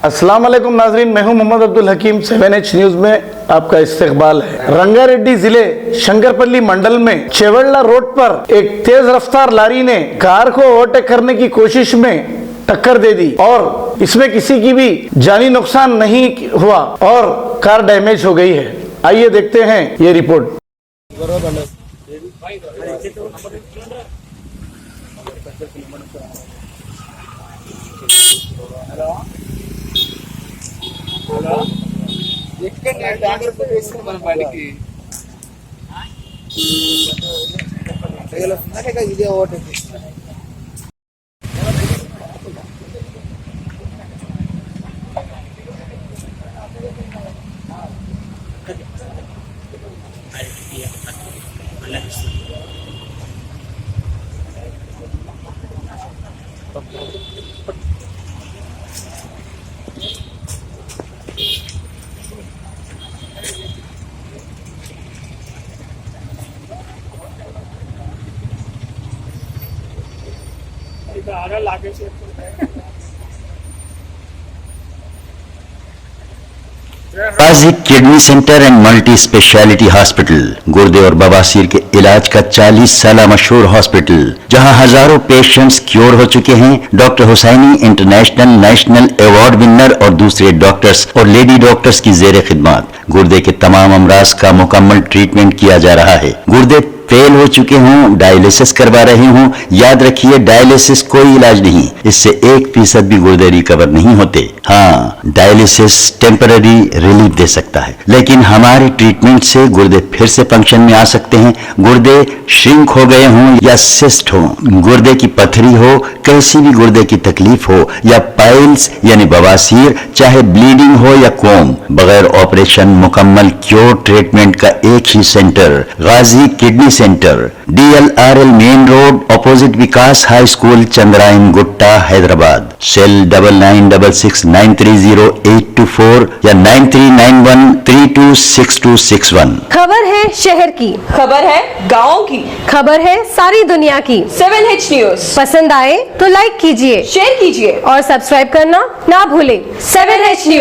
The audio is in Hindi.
अस्सलाम वालेकुम नाजरीन, मैं हूं मोहम्मद अब्दुल हकीम। 7H न्यूज में आपका इस्तकबाल है। रंगारेड्डी जिले शंकरपल्ली मंडल में चेवल्ला रोड पर एक तेज रफ्तार लारी ने कार को ओवरटेक करने की कोशिश में टक्कर दे दी और इसमें किसी की भी जानी नुकसान नहीं हुआ और कार डैमेज हो गई है। आइए देखते हैं ये report. Ghazi kidney centre and multi speciality hospital गुर्दे और बवासीर के इलाज का 40 साल मशहूर हॉस्पिटल, जहां हजारों पेशेंट्स क्योर हो चुके हैं। Doctor Hussaini international national award winner और दूसरे डॉक्टर्स और लेडी डॉक्टर्स की जेर खिदमत गुर्दे के तमाम अमराज का मुकम्मल ट्रीटमेंट किया जा रहा है। गुर्दे फेल हो चुके हों, डायलिसिस करवा रहे हों, याद रखिए डायलिसिस कोई इलाज नहीं, इससे 1% भी गुर्दे रिकवर नहीं होते। हाँ, डायलिसिस टेम्पररी रिलीफ दे सकता है, लेकिन हमारे ट्रीटमेंट से गुर्दे फिर से फंक्शन में आ सकते हैं। गुर्दे श्रिंक हो गए हों या सिस्ट हो, गुर्दे की पथरी हो, कैसी भी गुर्दे की तकलीफ हो या पाइल्स यानी बवासीर, चाहे ब्लीडिंग हो या कोम, बगैर ऑपरेशन मुकम्मल क्योर ट्रीटमेंट का एक ही centre, Ghazi kidney centre, DLRL main road opposite Vikas high school, Chandrayangutta, Hyderabad. Cell 9966930824 या 9391326261। खबर है शहर की, खबर है गाँव की, खबर है सारी दुनिया की। 7H न्यूज पसंद आए तो लाइक कीजिए, शेयर कीजिए और सब्सक्राइब करना ना भूलें। 7H news.